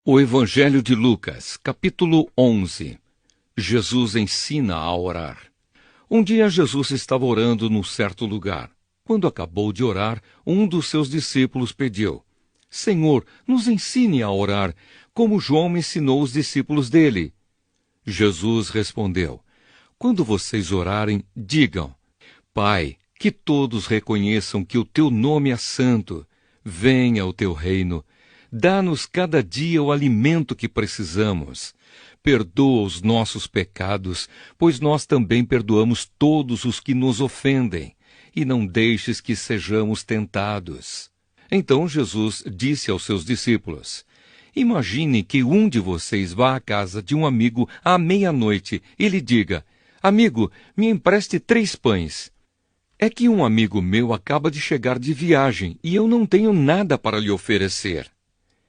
O Evangelho de Lucas, capítulo 11. Jesus ensina a orar. Um dia Jesus estava orando num certo lugar. Quando acabou de orar, um dos seus discípulos pediu: Senhor, nos ensine a orar, como João ensinou os discípulos dele. Jesus respondeu: Quando vocês orarem, digam: Pai, que todos reconheçam que o teu nome é santo. Venha o teu reino. Dá-nos cada dia o alimento que precisamos. Perdoa os nossos pecados, pois nós também perdoamos todos os que nos ofendem. E não deixes que sejamos tentados. Então Jesus disse aos seus discípulos: Imagine que um de vocês vá à casa de um amigo à meia-noite e lhe diga: Amigo, me empreste 3 pães. É que um amigo meu acaba de chegar de viagem e eu não tenho nada para lhe oferecer.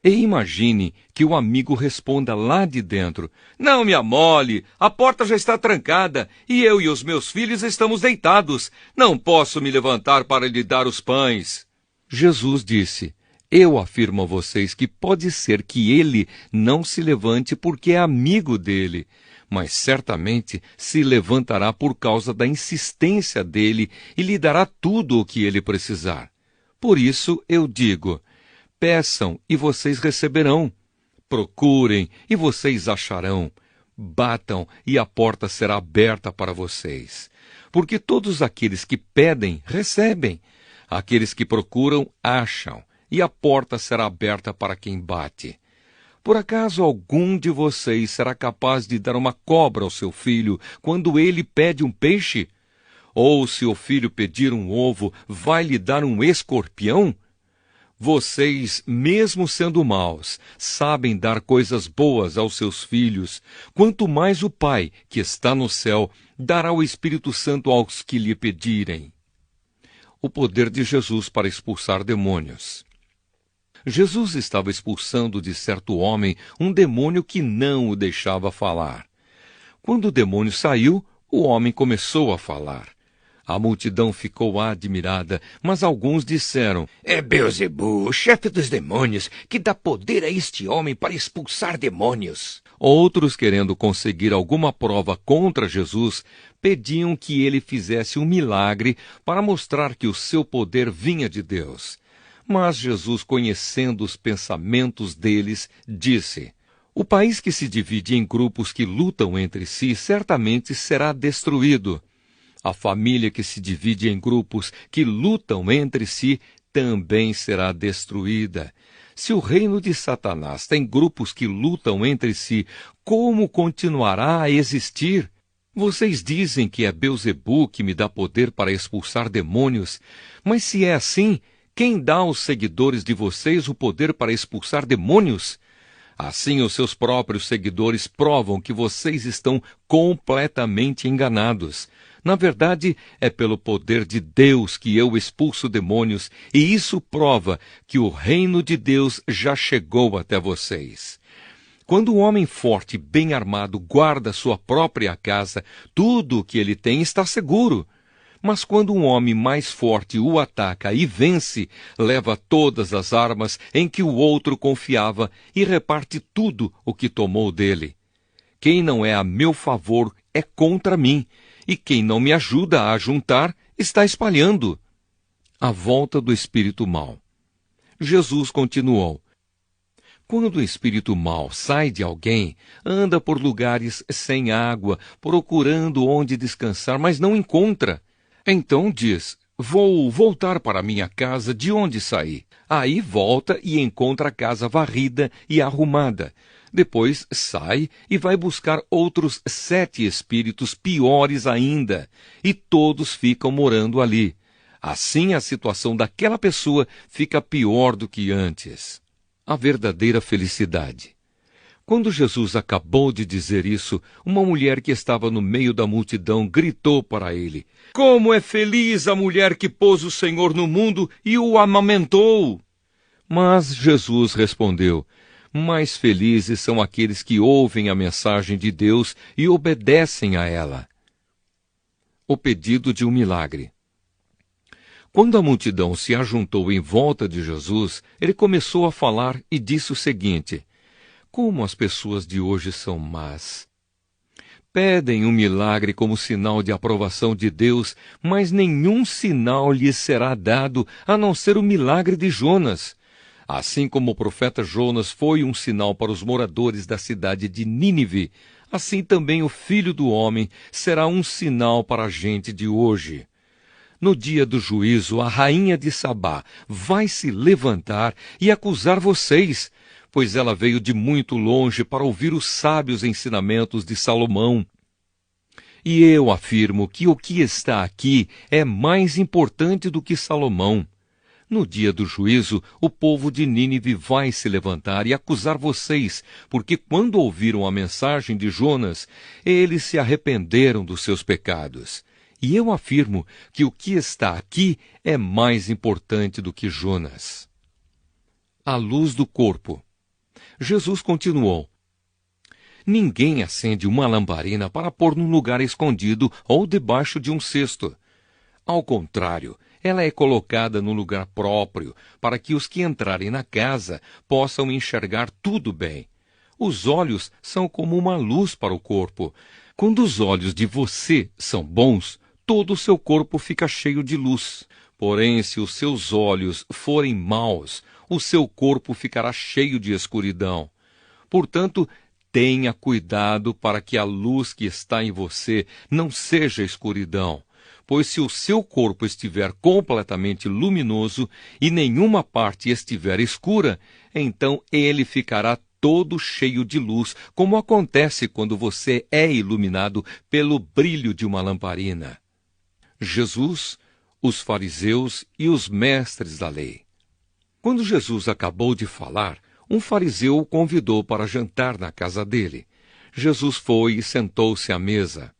E imagine que o amigo responda lá de dentro: Não me amole, a porta já está trancada e eu e os meus filhos estamos deitados. Não posso me levantar para lhe dar os pães. Jesus disse: Eu afirmo a vocês que pode ser que ele não se levante porque é amigo dele, mas certamente se levantará por causa da insistência dele e lhe dará tudo o que ele precisar. Por isso eu digo: Peçam e vocês receberão. Procurem e vocês acharão. Batam e a porta será aberta para vocês. Porque todos aqueles que pedem, recebem. Aqueles que procuram, acham. E a porta será aberta para quem bate. Por acaso algum de vocês será capaz de dar uma cobra ao seu filho quando ele pede um peixe? Ou se o filho pedir um ovo, vai lhe dar um escorpião? Vocês, mesmo sendo maus, sabem dar coisas boas aos seus filhos. Quanto mais o Pai, que está no céu, dará o Espírito Santo aos que lhe pedirem. O poder de Jesus para expulsar demônios. Jesus estava expulsando de certo homem um demônio que não o deixava falar. Quando o demônio saiu, o homem começou a falar. A multidão ficou admirada, mas alguns disseram: É Beelzebul, o chefe dos demônios, que dá poder a este homem para expulsar demônios. Outros, querendo conseguir alguma prova contra Jesus, pediam que ele fizesse um milagre para mostrar que o seu poder vinha de Deus. Mas Jesus, conhecendo os pensamentos deles, disse: O país que se divide em grupos que lutam entre si certamente será destruído. A família que se divide em grupos que lutam entre si também será destruída. Se o reino de Satanás tem grupos que lutam entre si, como continuará a existir? Vocês dizem que é Beelzebul que me dá poder para expulsar demônios, mas se é assim, quem dá aos seguidores de vocês o poder para expulsar demônios? Assim, os seus próprios seguidores provam que vocês estão completamente enganados. Na verdade, é pelo poder de Deus que eu expulso demônios, e isso prova que o reino de Deus já chegou até vocês. Quando um homem forte e bem armado guarda sua própria casa, tudo o que ele tem está seguro. Mas quando um homem mais forte o ataca e vence, leva todas as armas em que o outro confiava e reparte tudo o que tomou dele. Quem não é a meu favor é contra mim, e quem não me ajuda a ajuntar está espalhando. A volta do espírito mau. Jesus continuou: Quando o espírito mau sai de alguém, anda por lugares sem água, procurando onde descansar, mas não encontra. Então diz: Vou voltar para minha casa de onde saí. Aí volta e encontra a casa varrida e arrumada. Depois sai e vai buscar outros 7 espíritos piores ainda, e todos ficam morando ali. Assim a situação daquela pessoa fica pior do que antes. A verdadeira felicidade. Quando Jesus acabou de dizer isso, uma mulher que estava no meio da multidão gritou para ele: Como é feliz a mulher que pôs o Senhor no mundo e o amamentou! Mas Jesus respondeu: Mais felizes são aqueles que ouvem a mensagem de Deus e obedecem a ela. O pedido de um milagre. Quando a multidão se ajuntou em volta de Jesus, ele começou a falar e disse o seguinte: Como as pessoas de hoje são más! Pedem um milagre como sinal de aprovação de Deus, mas nenhum sinal lhes será dado, a não ser o milagre de Jonas. Assim como o profeta Jonas foi um sinal para os moradores da cidade de Nínive, assim também o Filho do Homem será um sinal para a gente de hoje. No dia do juízo, a rainha de Sabá vai se levantar e acusar vocês, pois ela veio de muito longe para ouvir os sábios ensinamentos de Salomão. E eu afirmo que o que está aqui é mais importante do que Salomão. No dia do juízo, o povo de Nínive vai se levantar e acusar vocês, porque quando ouviram a mensagem de Jonas, eles se arrependeram dos seus pecados. E eu afirmo que o que está aqui é mais importante do que Jonas. A luz do corpo. Jesus continuou: ninguém acende uma lamparina para pôr num lugar escondido ou debaixo de um cesto. Ao contrário, ela é colocada no lugar próprio, para que os que entrarem na casa possam enxergar tudo bem. Os olhos são como uma luz para o corpo. Quando os olhos de você são bons, todo o seu corpo fica cheio de luz. Porém, se os seus olhos forem maus, o seu corpo ficará cheio de escuridão. Portanto, tenha cuidado para que a luz que está em você não seja escuridão. Pois se o seu corpo estiver completamente luminoso e nenhuma parte estiver escura, então ele ficará todo cheio de luz, como acontece quando você é iluminado pelo brilho de uma lamparina. Jesus, os fariseus e os mestres da lei. Quando Jesus acabou de falar, um fariseu o convidou para jantar na casa dele. Jesus foi e sentou-se à mesa.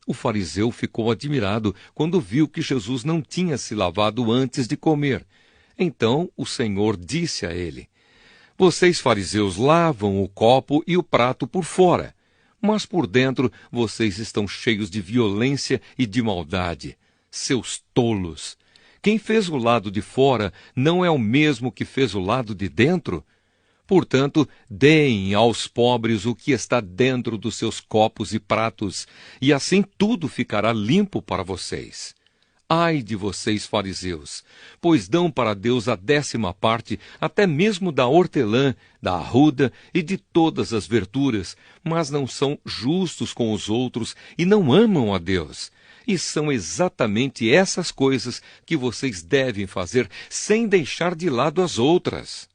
O fariseu ficou admirado quando viu que Jesus não tinha se lavado antes de comer. Então o Senhor disse a ele: vocês fariseus lavam o copo e o prato por fora, mas por dentro vocês estão cheios de violência e de maldade. Seus tolos! Quem fez o lado de fora não é o mesmo que fez o lado de dentro? Portanto, deem aos pobres o que está dentro dos seus copos e pratos, e assim tudo ficará limpo para vocês. Ai de vocês, fariseus, pois dão para Deus a 10ª parte, até mesmo da hortelã, da arruda e de todas as verduras, mas não são justos com os outros e não amam a Deus. E são exatamente essas coisas que vocês devem fazer sem deixar de lado as outras.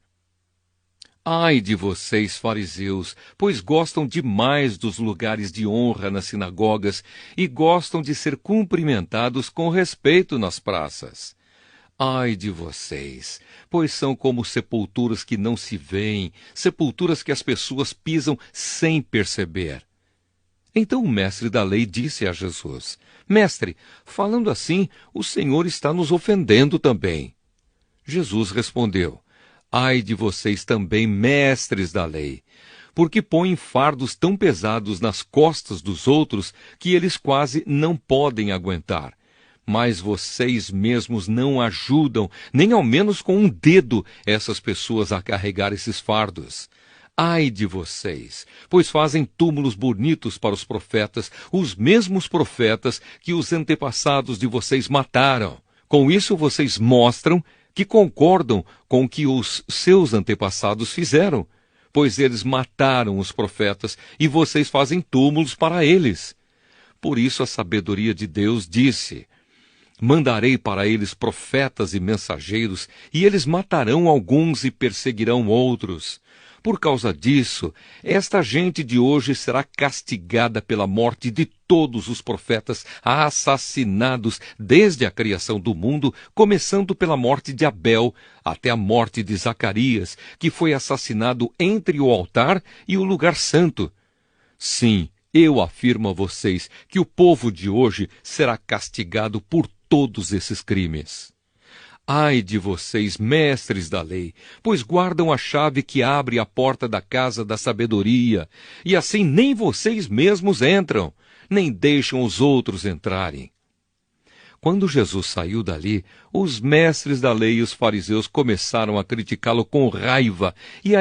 Ai de vocês, fariseus, pois gostam demais dos lugares de honra nas sinagogas e gostam de ser cumprimentados com respeito nas praças. Ai de vocês, pois são como sepulturas que não se veem, sepulturas que as pessoas pisam sem perceber. Então o mestre da lei disse a Jesus: mestre, falando assim, o Senhor está nos ofendendo também. Jesus respondeu: ai de vocês também, mestres da lei, porque põem fardos tão pesados nas costas dos outros que eles quase não podem aguentar. Mas vocês mesmos não ajudam, nem ao menos com um dedo, essas pessoas a carregar esses fardos. Ai de vocês, pois fazem túmulos bonitos para os profetas, os mesmos profetas que os antepassados de vocês mataram. Com isso vocês mostram que concordam com o que os seus antepassados fizeram, pois eles mataram os profetas e vocês fazem túmulos para eles. Por isso a sabedoria de Deus disse: mandarei para eles profetas e mensageiros, e eles matarão alguns e perseguirão outros. Por causa disso, esta gente de hoje será castigada pela morte de todos os profetas assassinados desde a criação do mundo, começando pela morte de Abel até a morte de Zacarias, que foi assassinado entre o altar e o lugar santo. Sim, eu afirmo a vocês que o povo de hoje será castigado por todos esses crimes. Ai de vocês, mestres da lei, pois guardam a chave que abre a porta da casa da sabedoria, e assim nem vocês mesmos entram, nem deixam os outros entrarem. Quando Jesus saiu dali, os mestres da lei e os fariseus começaram a criticá-lo com raiva e a